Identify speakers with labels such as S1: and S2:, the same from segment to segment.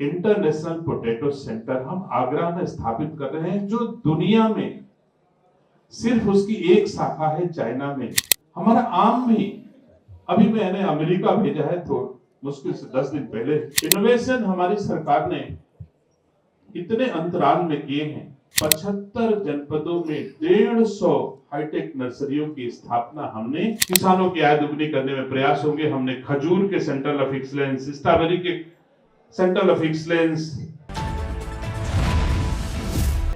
S1: International potato centre हम आगरा में स्थापित कर रहे हैं, जो दुनिया में सिर्फ उसकी एक शाखा है चाइना में। हमारा आम भी, अभी मैंने अमेरिका भेजा है तो मुश्किल से 10 दिन पहले। इनोवेशन हमारी सरकार ने इतने अंतराल में किए हैं। 75 जनपदों में 150 हाईटेक नर्सरियों की स्थापना हमने। किसानों की आय दुगनी करने में प्रयास होंगे। हमने खजूर के सेंटर ऑफ एक्सीलेंस, स्ट्रॉबेरी के सेंटर ऑफ एक्सीलेंस।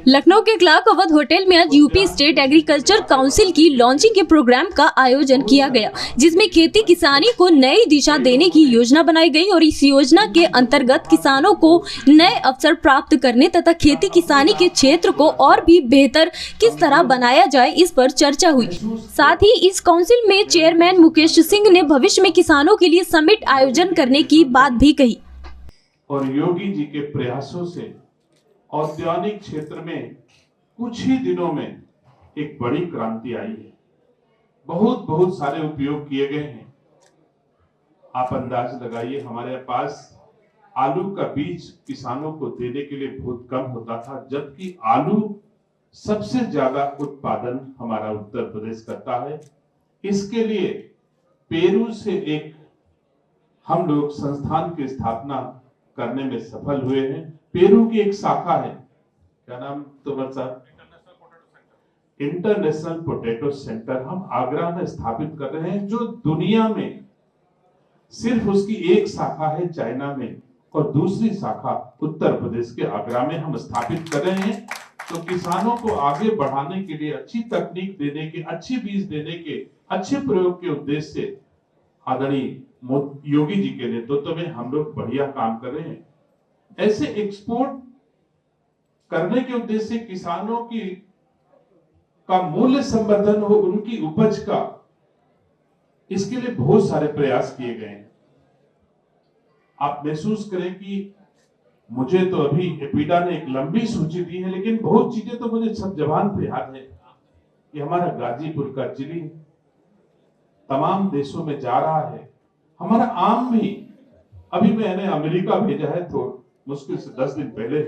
S2: लखनऊ के क्लार्क अवध होटल में आज यूपी स्टेट एग्रीकल्चर काउंसिल की लॉन्चिंग के प्रोग्राम का आयोजन किया गया, जिसमें खेती किसानी को नई दिशा देने की योजना बनाई गई और इस योजना के अंतर्गत किसानों को नए अवसर प्राप्त करने तथा खेती किसानी के क्षेत्र को और भी बेहतर किस तरह बनाया जाए, इस पर चर्चा हुई। साथ ही इस काउंसिल में चेयरमैन मुकेश सिंह ने भविष्य में किसानों के लिए समिट आयोजन करने की बात भी कही।
S1: और योगी जी के प्रयासों से औद्योगिक क्षेत्र में कुछ ही दिनों में एक बड़ी क्रांति आई है। बहुत सारे उपयोग किए गए हैं। आप अंदाज लगाइए, हमारे पास आलू का बीज किसानों को देने के लिए बहुत कम होता था, जबकि आलू सबसे ज्यादा उत्पादन हमारा उत्तर प्रदेश करता है। इसके लिए पेरू से एक हम लोग संस्थान की स्थापना करने में सफल हुए हैं। पेरू की एक शाखा है, क्या नाम तोमर साहब? इंटरनेशनल पोटैटो सेंटर हम आगरा में स्थापित कर रहे हैं, जो दुनिया में सिर्फ उसकी एक शाखा है चाइना में और दूसरी शाखा उत्तर प्रदेश के आगरा में हम स्थापित कर रहे हैं। तो किसानों को आगे बढ़ाने के लिए, अच्छी तकनीक देने के, अच्छी बीज देने के, अच्छे प्रयोग के उद्देश्य से आदरणीय योगी जी के नेतृत्व में हम लोग बढ़िया काम कर रहे हैं। ऐसे एक्सपोर्ट करने के उद्देश्य से किसानों की का मूल्य संवर्धन हो, उनकी उपज का, इसके लिए बहुत सारे प्रयास किए गए हैं। आप महसूस करें कि मुझे तो अभी एपीडा ने एक लंबी सूची दी है, लेकिन बहुत चीजें तो मुझे सब जबान पे याद है। कि हमारा गाजीपुर का चिली तमाम देशों में जा रहा है। हमारा आम भी, अभी मैंने अमेरिका भेजा है तो मुश्किल से 10 दिन पहले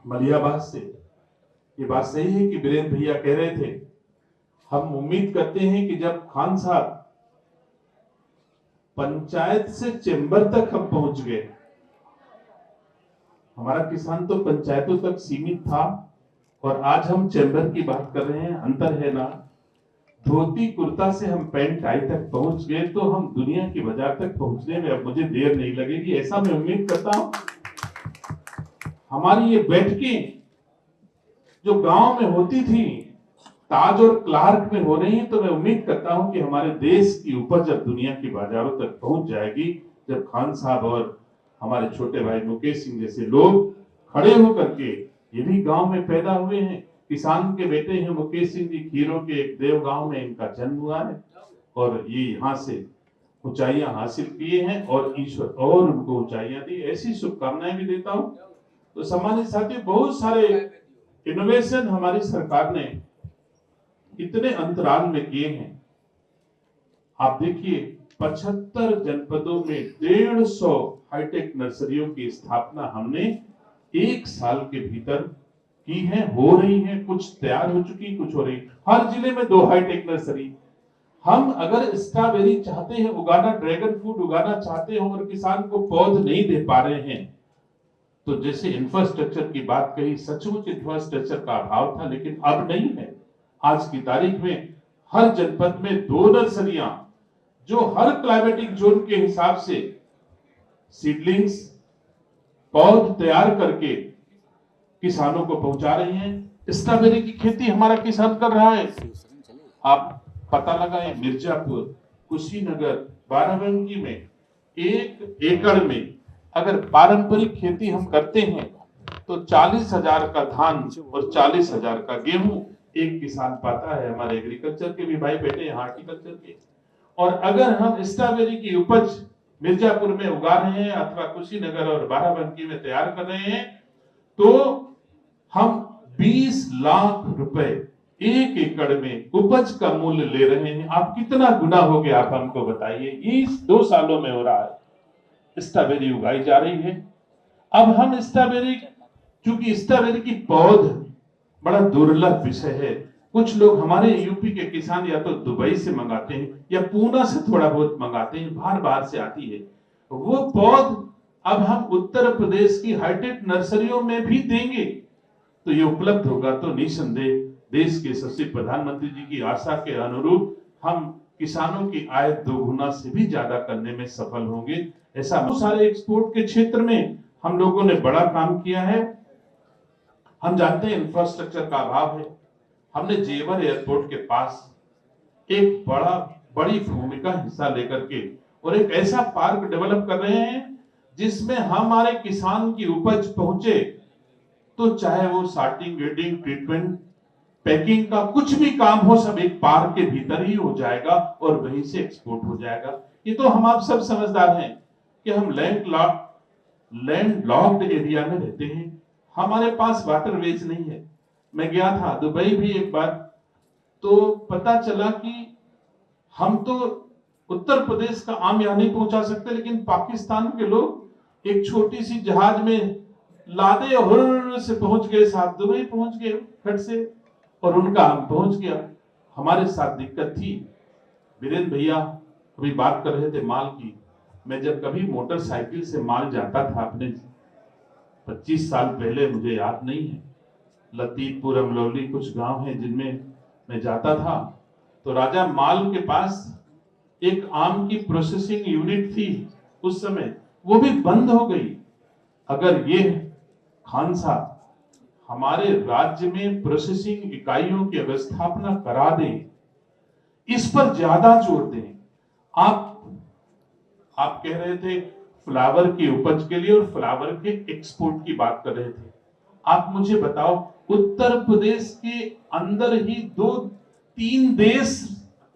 S1: मलियाबाद से। ये बात सही है कि वीरेंद्र भैया कह रहे थे, हम उम्मीद करते हैं कि जब खान साहब पंचायत से चेंबर तक हम पहुंच गए। हमारा किसान तो पंचायतों तक सीमित था और आज हम चेंबर की बात कर रहे हैं। अंतर है ना? धोती कुर्ता से हम पैंट टाई तक पहुंच गए, तो हम दुनिया की बाजार तक पहुंचने में अब मुझे देर नहीं लगेगी, ऐसा मैं उम्मीद करता हूं। हमारी ये बैठकें जो गांव में होती थी, ताज और क्लार्क में हो रही है, तो मैं उम्मीद करता हूं कि हमारे देश की उपज अब दुनिया की बाजारों तक पहुंच जाएगी, जब खान साहब और हमारे छोटे भाई मुकेश सिंह जैसे लोग खड़े होकर के, ये भी गांव में पैदा हुए हैं, किसान के बेटे हैं मुकेश सिंह जी, खीरों के एक देव गांव में इनका जन्म हुआ है और ये यहाँ से ऊंचाइयां हासिल किए हैं और ईश्वर और उनको ऊंचाइयां दी। ऐसी शुभकामनाएं भी देता हूं। तो सम्मानित साथियों, बहुत सारे इनोवेशन हमारी सरकार ने इतने अंतराल में किए हैं। आप देखिए, 75 जनपदों में 150 हाईटेक नर्सरियों की स्थापना हमने एक साल के भीतर की है, हो रही है। कुछ तैयार हो चुकी, कुछ हो रही। हर जिले में 2 हाईटेक नर्सरी। हम अगर स्ट्रॉबेरी चाहते हैं उगाना, ड्रैगन फ्रूट उगाना चाहते हो और किसान को पौध नहीं दे पा रहे हैं, तो जैसे इंफ्रास्ट्रक्चर की बात कही, सचमुच इंफ्रास्ट्रक्चर का अभाव था, लेकिन अब नहीं है। आज की तारीख में हर जनपद में 2 नर्सरियां, जो हर क्लाइमेटिक जोन के हिसाब से सीडलिंग्स, पौध तैयार करके किसानों को पहुंचा रही हैं। स्ट्रॉबेरी की खेती हमारा किसान कर रहा है। आप पता लगाए, मिर्जापुर, कुशीनगर, बाराबंकी में 1 एकड़ में अगर पारंपरिक खेती हम करते हैं तो 40,000 का धान और 40,000 का गेहूं एक किसान पाता है। हमारे एग्रीकल्चर के भी भाई बेटे हैं, हार्टिकल्चर के। और अगर हम स्ट्रॉबेरी की उपज मिर्जापुर में उगा रहे हैं अथवा कुशीनगर और बाराबंकी में तैयार कर रहे हैं, तो हम 20 लाख रुपए 1 एकड़ में उपज का मूल्य ले रहे हैं। आप कितना गुना हो गया, आप हमको बताइए। इस 2 सालों में हो रहा है। स्ट्रॉबेरी उगाई जा रही है अब हम स्ट्रॉबेरी, चूंकि स्ट्रॉबेरी की पौध बड़ा दुर्लभ विषय है, कुछ लोग हमारे यूपी के किसान या तो दुबई से मंगाते हैं या पूना से थोड़ा बहुत मंगाते हैं, बाहर बाहर से आती है वो पौध। अब हम उत्तर प्रदेश की हाईटेक नर्सरियों में भी देंगे तो ये उपलब्ध होगा, तो निसंदेह देश के यशस्वी प्रधानमंत्री जी की आशा के अनुरूप हम किसानों की आय दोगुना से भी ज्यादा करने में सफल होंगे। ऐसा बहुत सारे एक्सपोर्ट के क्षेत्र में हम लोगों ने बड़ा काम किया है। हम जानते हैं इंफ्रास्ट्रक्चर का अभाव है। हमने जेवर एयरपोर्ट के पास एक बड़ी भूमिका हिस्सा लेकर के और एक ऐसा पार्क डेवलप कर रहे हैं जिसमें हमारे किसान की उपज पहुंचे, तो चाहे वो सार्टिंग, ग्रेडिंग, ट्रीटमेंट, पैकिंग का कुछ भी काम हो, सब एक पार्क के भीतर ही हो जाएगा और वहीं से एक्सपोर्ट हो जाएगा। ये तो हम आप सब समझदार हैं कि हम लैंड लॉक्ड एरिया में रहते हैं, हमारे पास वाटरवेज नहीं है। मैं गया था दुबई भी एक बार, तो पता चला कि हम तो उत्तर प्रदेश का आम यहाँ नहीं पहुंचा सकते, लेकिन पाकिस्तान के लोग एक छोटी सी जहाज में लादे हुर्र से पहुंच गए, साथ दुबई पहुंच गए खट से, और उनका हम पहुंच गया। हमारे साथ दिक्कत थी। वीरेंद्र भैया अभी बात कर रहे थे माल की। मैं जब कभी मोटरसाइकिल से माल जाता था अपने 25 साल पहले, मुझे याद नहीं है, लतीफपुर, अमलौली कुछ गांव हैं जिनमें मैं जाता था, तो राजा माल के पास एक आम की प्रोसेसिंग यूनिट थी उस समय, वो भी बंद हो गई। अगर ये खान साहब हमारे राज्य में प्रोसेसिंग इकाइयों की व्यवस्थापना करा दें, इस पर ज्यादा जोर दें। आप कह रहे थे फ्लावर की उपज के लिए और फ्लावर के एक्सपोर्ट की बात कर रहे थे। आप मुझे बताओ, उत्तर प्रदेश के अंदर ही 2-3 देश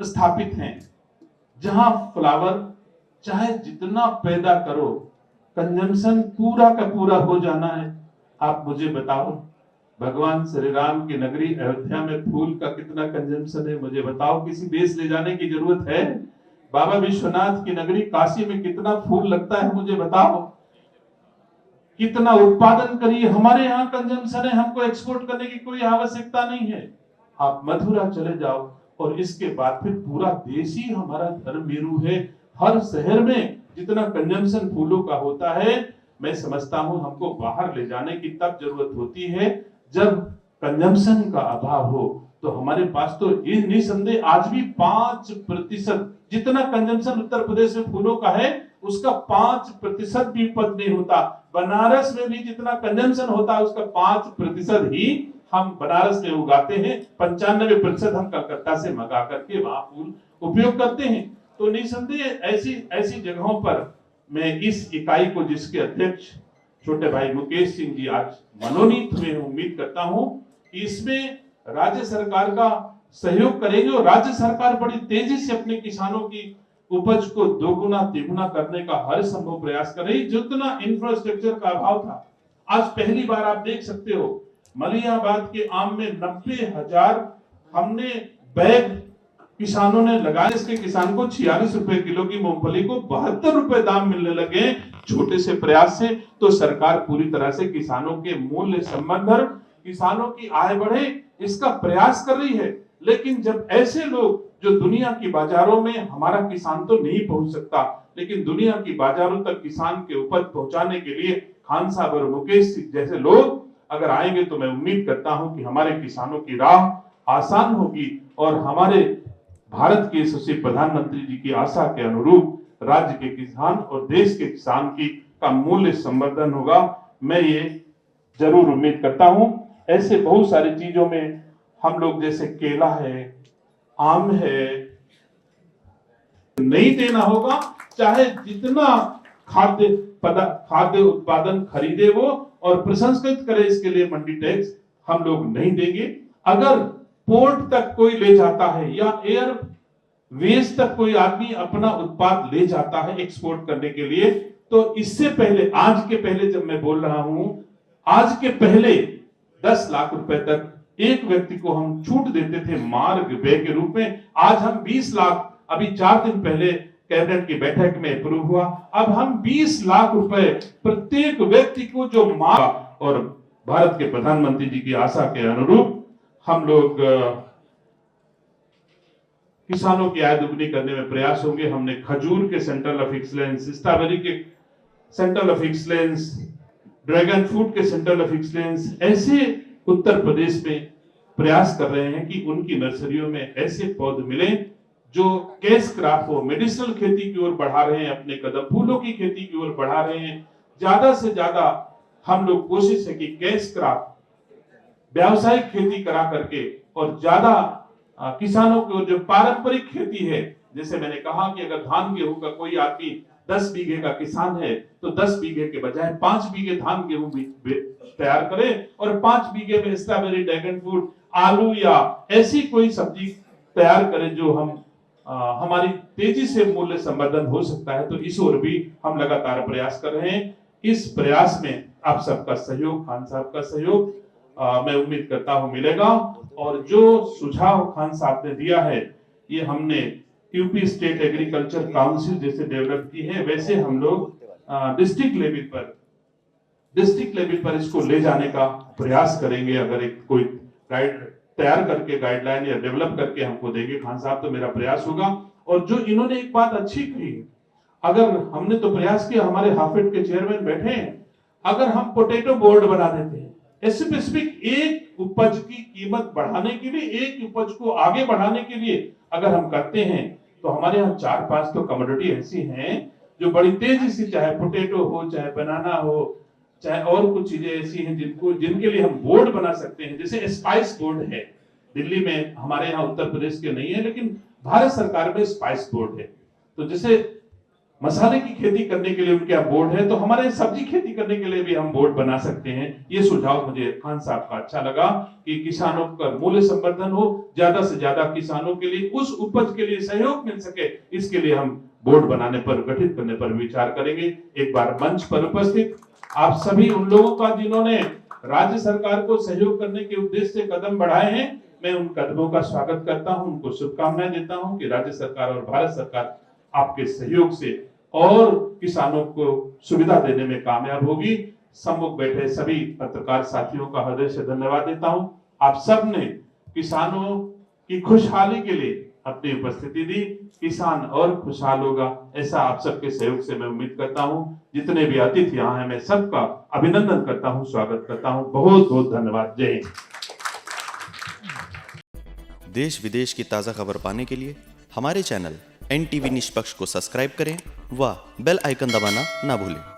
S1: स्थापित हैं जहां फ्लावर चाहे जितना पैदा करो, कंजम्पशन पूरा का पूरा हो जाना है। आप मुझे बताओ, भगवान श्री राम की नगरी अयोध्या में फूल का कितना कंजम्पशन है, मुझे बताओ। किसी देश ले जाने की जरूरत है? बाबा विश्वनाथ की नगरी काशी में कितना फूल लगता है, मुझे बताओ। कितना उत्पादन करिए, हमारे यहाँ कंजम्पशन है, हमको एक्सपोर्ट करने की कोई आवश्यकता नहीं है। आप मथुरा चले जाओ और इसके बाद फिर पूरा देश ही हमारा धर्म मेरू है। हर शहर में जितना कंजम्पशन फूलों का होता है, मैं समझता हूं हमको बाहर ले जाने की तब जरूरत होती है जब कंजम्पशन का अभाव हो। तो हमारे पास तो ये निसंदेह आज भी 5% जितना कंजम्पशन उत्तर प्रदेश में फूलों का है, उसका 5% भी उपज नहीं होता। बनारस में भी जितना कंजम्पशन होता है उसका 5% ही हम बनारस में उगाते हैं, 95% हम कलकत्ता से मंगा करके वहां फूल उपयोग करते हैं। तो निसंदेह ऐसी जगहों पर मैं इस इकाई को, जिसके अध्यक्ष छोटे भाई मुकेश सिंह जी आज मनोनीत हुए, उम्मीद करता हूं कि इसमें राज्य सरकार का सहयोग करेंगे और राज्य सरकार बड़ी तेजी से अपने किसानों की उपज को दोगुना तिगुना करने का हर संभव प्रयास कर रही। जितना इंफ्रास्ट्रक्चर का अभाव था, आज पहली बार आप देख सकते हो मलियाबाद के आम में 90,000 हमने बैग किसानों ने लगाए। इसके किसान को 46 रुपए किलो की मूंगफली को 72 रुपए दाम मिलने लगे छोटे से प्रयास से। तो सरकार पूरी तरह से किसानों के मूल्य संवर्धन, किसानों की आय बढ़े, इसका प्रयास कर रही है। लेकिन जब ऐसे लोग जो दुनिया की बाजारों में, हमारा किसान तो नहीं पहुंच सकता, लेकिन दुनिया की बाजारों तक किसान के उपज पहुंचाने के लिए खान साहब और मुकेश सिंह जैसे लोग अगर आएंगे, तो मैं उम्मीद करता हूं कि हमारे किसानों की राह आसान होगी और हमारे भारत के यशस्वी प्रधानमंत्री जी की आशा के अनुरूप राज्य के किसान और देश के किसान का मूल्य संवर्धन होगा। मैं ये जरूर उम्मीद करता हूं। ऐसे बहुत सारी चीजों में हम लोग, जैसे केला है, आम है, नहीं देना होगा, चाहे जितना खाद्य उत्पादन खरीदे वो और प्रसंस्कृत करे, इसके लिए मंडी टैक्स हम लोग नहीं देंगे। अगर पोर्ट तक कोई ले जाता है या एयर वेज तक कोई आदमी अपना उत्पाद ले जाता है एक्सपोर्ट करने के लिए, तो इससे पहले, आज के पहले जब मैं बोल रहा हूं, आज के पहले 10 लाख रुपए तक एक व्यक्ति को हम छूट देते थे मार्ग व्यय के रूप में। आज हम 20 लाख, अभी 4 दिन पहले कैबिनेट की बैठक में अप्रूव हुआ। अब हम 20 लाख रुपए प्रत्येक व्यक्ति को जो मांग, और भारत के प्रधानमंत्री जी की आशा के अनुरूप हम लोग किसानों की आय दुगनी करने में प्रयास होंगे। हमने खजूर के सेंटर ऑफ एक्सीलेंस, स्ट्रॉबेरी के centre of excellence, dragon fruit के सेंटर ऑफ एक्सीलेंस, ऐसे उत्तर प्रदेश में प्रयास कर रहे हैं कि उनकी नर्सरियों में ऐसे पौधे मिले जो कैश क्रॉप हो। मेडिसिनल खेती की ओर बढ़ा रहे हैं अपने कदम, फूलों की खेती की ओर बढ़ा रहे हैं। ज्यादा से ज्यादा हम लोग कोशिश है कि कैश क्रॉप, व्यावसायिक खेती करा करके, और ज्यादा किसानों की जो पारंपरिक खेती है, जैसे मैंने कहा कि अगर धान गेहूं का कोई आदमी 10 बीघे का किसान है तो 10 बीघे के बजाय 5 बीघे धान गेहूं भी तैयार करे और 5 बीघे में स्ट्रॉबेरी, ड्रैगन फ्रूट, आलू या ऐसी कोई सब्जी तैयार करें जो हमारी तेजी से मूल्य संवर्धन हो सकता है। तो इस ओर भी हम लगातार प्रयास कर रहे हैं। इस प्रयास में आप सबका सहयोग, खान साहब का सहयोग मैं उम्मीद करता हूं मिलेगा। और जो सुझाव खान साहब ने दिया है, ये हमने यूपी स्टेट एग्रीकल्चर काउंसिल जैसे डेवलप की है, वैसे हम लोग डिस्ट्रिक्ट लेवल पर इसको ले जाने का प्रयास करेंगे। अगर एक कोई गाइड तैयार करके, गाइडलाइन या डेवलप करके हमको देंगे खान साहब, तो मेरा प्रयास होगा। और जो इन्होंने एक बात अच्छी कही, अगर हमने तो प्रयास किया, हमारे हाफेड के चेयरमैन बैठे हैं, अगर हम पोटैटो बोर्ड बना देते हैं, स्पेसिफिक एक उपज की कीमत बढ़ाने के लिए, एक उपज को आगे बढ़ाने के लिए अगर हम करते हैं, तो हमारे यहाँ 4-5 तो कमोडिटी ऐसी हैं जो बड़ी तेजी से, चाहे पोटैटो हो, चाहे बनाना हो, चाहे और कुछ चीजें ऐसी हैं जिनके लिए हम बोर्ड बना सकते हैं। जैसे स्पाइस बोर्ड है दिल्ली में, हमारे यहाँ उत्तर प्रदेश के नहीं है, लेकिन भारत सरकार में स्पाइस बोर्ड है। तो जैसे मसाले की खेती करने के लिए उनके यहाँ बोर्ड है, तो हमारे सब्जी खेती करने के लिए भी हम बोर्ड बना सकते हैं। ये सुझाव मुझे खान साहब का अच्छा लगा कि किसानों का मूल्य संवर्धन हो, ज्यादा से ज्यादा किसानों के लिए उस उपज के लिए सहयोग मिल सके, इसके लिए हम बोर्ड बनाने पर, गठित करने पर विचार करेंगे। एक बार मंच पर उपस्थित आप सभी उन लोगों का जिन्होंने राज्य सरकार को सहयोग करने के उद्देश्य से कदम बढ़ाए हैं, मैं उन कदमों का स्वागत करता हूं, उनको शुभकामनाएं देता हूं कि राज्य सरकार और भारत सरकार आपके सहयोग से और किसानों को सुविधा देने में कामयाब होगी। सम्मुख बैठे सभी पत्रकार साथियों का हृदय से धन्यवाद देता हूं। आप सब ने किसानों की खुशहाली के लिए अपनी उपस्थिति दी। किसान और खुशहाल होगा, ऐसा आप सबके सहयोग से मैं उम्मीद करता हूं। जितने भी अतिथि यहाँ हैं, मैं सबका अभिनंदन करता हूं, स्वागत करता हूं। बहुत बहुत धन्यवाद। जय हिंद।
S3: देश विदेश की ताज़ा खबर पाने के लिए हमारे चैनल NTV निष्पक्ष को सब्सक्राइब करें व बेल आइकन दबाना ना भूलें।